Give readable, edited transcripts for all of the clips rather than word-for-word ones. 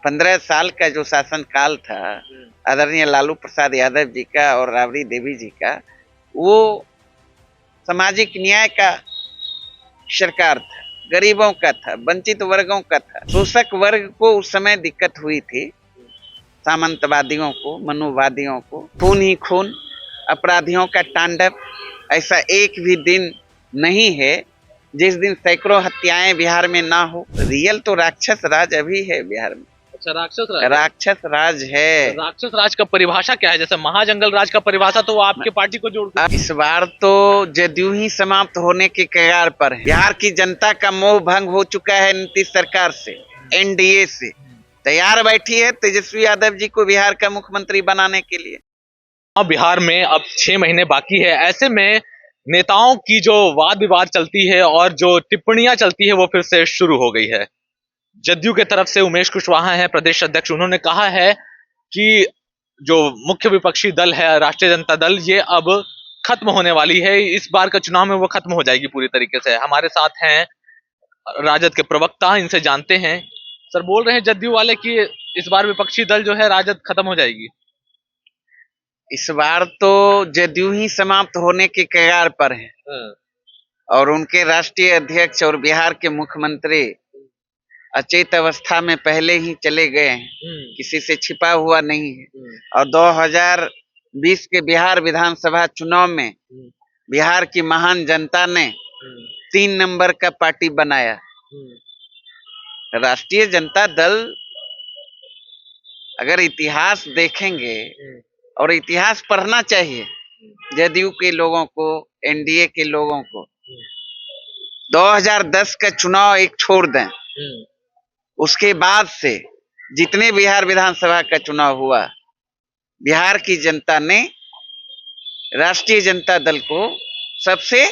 15 साल का जो शासन काल था आदरणीय लालू प्रसाद यादव जी का और राबड़ी देवी जी का, वो सामाजिक न्याय का सरकार था, गरीबों का था, वंचित वर्गों का था। शोषक वर्ग को उस समय दिक्कत हुई थी, सामंतवादियों को, मनुवादियों को। खून ही खून, अपराधियों का तांडव। ऐसा एक भी दिन नहीं है जिस दिन सैकड़ों हत्याएं बिहार में ना हो। रियल तो राक्षस राज अभी है बिहार में। अच्छा, राक्षस राज। राक्षस राज है। राक्षस राज का परिभाषा क्या है? जैसे महाजंगल राज का परिभाषा तो आपके पार्टी को जोड़ अब इस बार तो जदयू ही समाप्त होने के कगार पर है। बिहार की जनता का मोह भंग हो चुका है नीतीश सरकार से, एनडीए से। तैयार बैठी है तेजस्वी यादव जी को बिहार का मुख्यमंत्री बनाने के लिए। बिहार में अब 6 महीने बाकी है। ऐसे में नेताओं की जो वाद विवाद चलती है और जो टिप्पणियां चलती है वो फिर से शुरू हो गई है। जदयू के तरफ से उमेश कुशवाहा है प्रदेश अध्यक्ष, उन्होंने कहा है कि जो मुख्य विपक्षी दल है राष्ट्रीय जनता दल, ये अब खत्म होने वाली है। इस बार का चुनाव में वो खत्म हो जाएगी पूरी तरीके से। हमारे साथ हैं राजद के प्रवक्ता, इनसे जानते हैं। सर, बोल रहे हैं जदयू वाले कि इस बार विपक्षी दल जो है राजद खत्म हो जाएगी। इस बार तो जदयू ही समाप्त होने के कगार पर है और उनके राष्ट्रीय अध्यक्ष और बिहार के मुख्यमंत्री अचेत अवस्था में पहले ही चले गए हैं, किसी से छिपा हुआ नहीं है। और 2020 के बिहार विधानसभा चुनाव में बिहार की महान जनता ने 3 नंबर का पार्टी बनाया। राष्ट्रीय जनता दल, अगर इतिहास देखेंगे, और इतिहास पढ़ना चाहिए जदयू के लोगों को, एनडीए के लोगों को। 2010 का चुनाव एक छोड़ दें, उसके बाद से जितने बिहार विधानसभा का चुनाव हुआ, बिहार की जनता ने राष्ट्रीय जनता दल को सबसे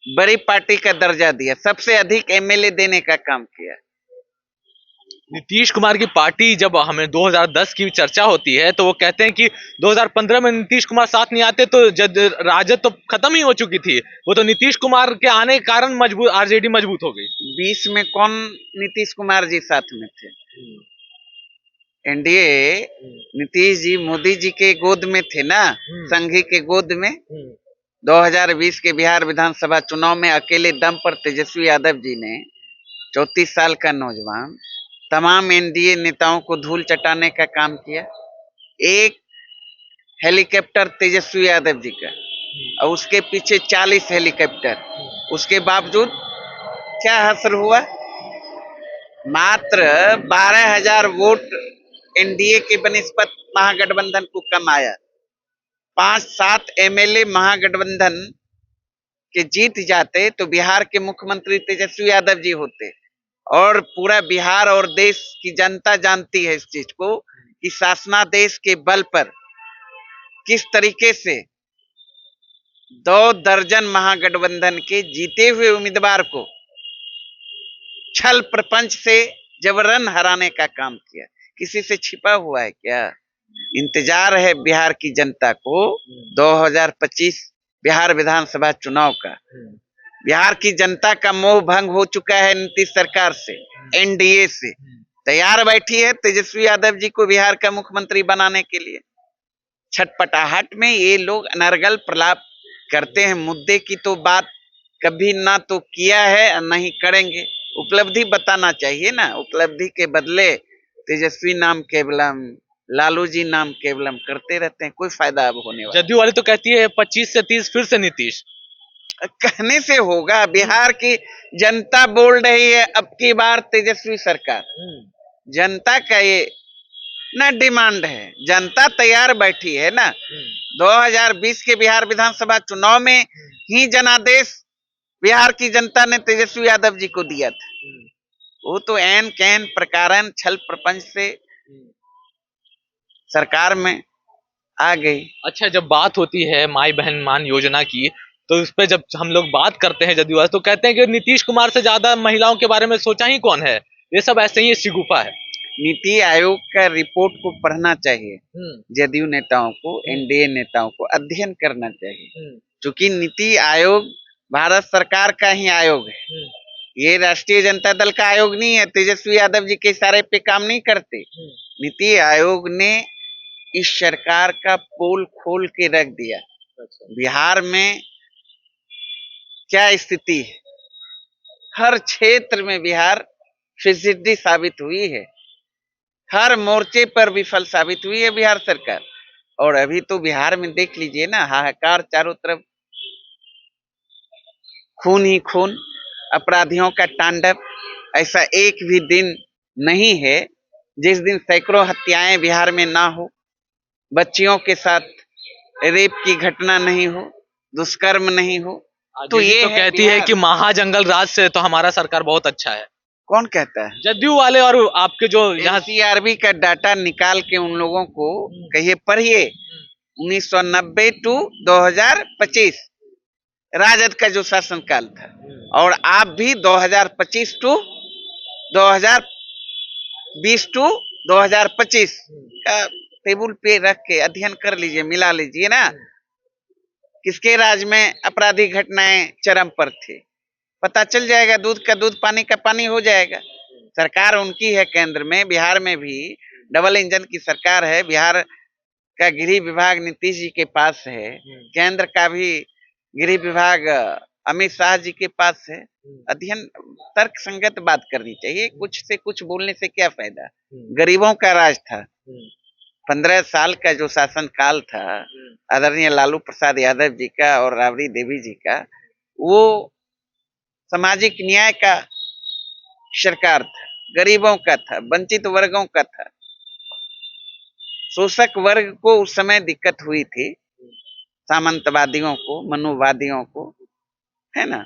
बड़ी पार्टी का दर्जा दिया, सबसे अधिक एमएलए देने का काम किया। नीतीश कुमार की पार्टी, जब हमें 2010 की चर्चा होती है तो वो कहते हैं कि 2015 में नीतीश कुमार साथ नहीं आते तो राजद तो खत्म ही हो चुकी थी। वो तो नीतीश कुमार के आने के कारण मजबूत, आरजेडी मजबूत हो गई। 20 में कौन नीतीश कुमार जी साथ में थे? एनडीए नीतीश जी मोदी जी के गोद में थे ना, संघी के गोद में। 2020 के बिहार विधानसभा चुनाव में अकेले दम पर तेजस्वी यादव जी ने, 34 साल का नौजवान, तमाम एनडीए नेताओं को धूल चटाने का काम किया। एक हेलीकॉप्टर तेजस्वी यादव जी का और उसके पीछे 40 हेलीकॉप्टर, उसके बावजूद क्या हासिल हुआ? मात्र 12,000 वोट एनडीए के बनिस्बत महागठबंधन को कम आया। 5-7 एमएलए महागठबंधन के जीत जाते तो बिहार के मुख्यमंत्री तेजस्वी यादव जी होते। और पूरा बिहार और देश की जनता जानती है इस चीज को कि शासनादेश के बल पर किस तरीके से 2 दर्जन महागठबंधन के जीते हुए उम्मीदवार को छल प्रपंच से जबरन हराने का काम किया। किसी से छिपा हुआ है क्या? इंतजार है बिहार की जनता को 2025 बिहार विधानसभा चुनाव का। बिहार की जनता का मोह भंग हो चुका है नीतीश सरकार से, एनडीए से। तैयार बैठी है तेजस्वी यादव जी को बिहार का मुख्यमंत्री बनाने के लिए। छटपटाहट में ये लोग अनर्गल प्रलाप करते हैं। मुद्दे की तो बात कभी ना तो किया है और नहीं करेंगे। उपलब्धि बताना चाहिए ना। उपलब्धि के बदले तेजस्वी नाम केवलम, लालू जी नाम केवलम करते रहते हैं। कोई फायदा अब होने वाला? जदयू वाली तो कहती है 25 से 30 फिर से नीतीश। कहने से होगा? बिहार की जनता बोल रही है अब की बार तेजस्वी सरकार। जनता का ये ना डिमांड है, जनता तैयार बैठी है ना। 2020 के बिहार विधानसभा चुनाव में ही जनादेश बिहार की जनता ने तेजस्वी यादव जी को दिया था। वो तो एन कैन प्रकारन छल प्रपंच से सरकार में आ गई। अच्छा, जब बात होती है माई बहन मान योजना की, तो उस पर जब हम लोग बात करते हैं जदयू तो कहते हैं कि नीतीश कुमार से ज्यादा महिलाओं के बारे में सोचा ही कौन है। ये सब ऐसे ही शिगुफा है। नीति आयोग का रिपोर्ट को पढ़ना चाहिए, जदयू नेताओं को, एनडीए नेताओं को अध्ययन करना चाहिए। क्योंकि नीति आयोग भारत सरकार का ही आयोग है। ये राष्ट्रीय जनता दल का आयोग नहीं है, तेजस्वी यादव जी के इशारे पे काम नहीं करते। नीति आयोग ने इस सरकार का पोल खोल के रख दिया। बिहार में क्या स्थिति है, हर क्षेत्र में बिहार फिसड्डी साबित हुई है, हर मोर्चे पर विफल साबित हुई है बिहार सरकार। और अभी तो बिहार में देख लीजिए ना, हाहाकार चारों तरफ, खून ही खून, अपराधियों का तांडव। ऐसा एक भी दिन नहीं है जिस दिन सैकड़ों हत्याएं बिहार में ना हो, बच्चियों के साथ रेप की घटना नहीं हो, दुष्कर्म नहीं हो। तो ये तो कहती है बिहार। कि महाजंगल राज से तो हमारा सरकार बहुत अच्छा है। कौन कहता है? जदयू वाले और आपके जो यहाँ एनसीआरबी का डाटा निकाल के उन लोगों को कहिए पढ़िए। 1990 टू 2025 राजद का जो शासनकाल था, और आप भी 2025 टू 2020 टू 2025 का टेबल पे रख के अध्ययन कर लीजिए, मिला लीजिए ना, किसके राज में आपराधिक घटनाएं चरम पर थी, पता चल जाएगा। दूध का दूध, पानी का पानी हो जाएगा। सरकार उनकी है केंद्र में, बिहार में भी डबल इंजन की सरकार है। बिहार का गृह विभाग नीतीश जी के पास है, केंद्र का भी गृह विभाग अमित शाह जी के पास है। अध्ययन, तर्क संगत बात करनी चाहिए। कुछ से कुछ बोलने से क्या फायदा। गरीबों का राज था। 15 साल का जो शासन काल था आदरणीय लालू प्रसाद यादव जी का और राबड़ी देवी जी का, वो सामाजिक न्याय का सरकार था, गरीबों का था, वंचित वर्गों का था। शोषक वर्ग को उस समय दिक्कत हुई थी, सामंतवादियों को, मनुवादियों को, है ना।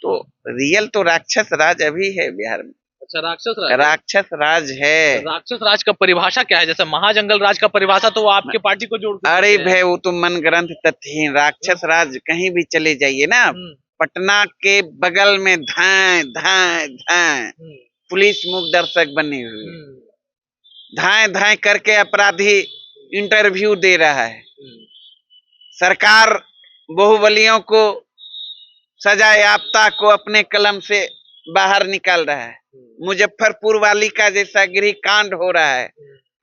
तो रियल तो राक्षस राज अभी है बिहार में। अच्छा, राक्षस राज, राक्षस राज है। राक्षस राज का परिभाषा क्या है? जैसे महाजंगल राज का परिभाषा तो वो आपके पार्टी को जोड़, अरे भाई वो तो मन ग्रंथ तथ्य। राक्षस राज कहीं भी चले जाइए ना, पटना के बगल में धाए धाए धाए पुलिस मूक दर्शक बनी हुई, धाए धाए करके अपराधी इंटरव्यू दे रहा है। सरकार बाहुबलियों को, सजा याफ्ता को अपने कलम से बाहर निकाल रहा है। मुजफ्फरपुर वाली का जैसा गृह कांड हो रहा है,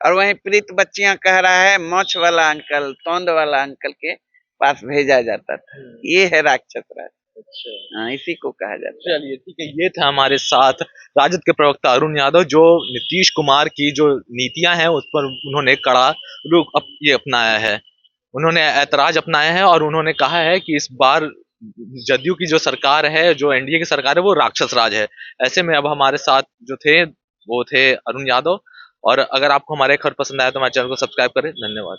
और वहीं पीड़ित बच्चियां कह रहा है मोछ वाला अंकल, तोंद वाला अंकल के पास भेजा जाता था। ये है राक्षस राज। हाँ, इसी को कहा जाता है। चलिए ठीक है, ये था हमारे साथ राजद के प्रवक्ता अरुण यादव, जो नीतीश कुमार की जो नीतियां हैं उस पर उन्होंने कड़ा रुख ये अपनाया है, उन्होंने ऐतराज अपनाया है, और उन्होंने कहा है कि इस बार जदयू की जो सरकार है, जो एनडीए की सरकार है, वो राक्षस राज है। ऐसे में अब हमारे साथ जो थे वो थे अरुण यादव। और अगर आपको हमारे खबर पसंद आया तो हमारे चैनल को सब्सक्राइब करें। धन्यवाद।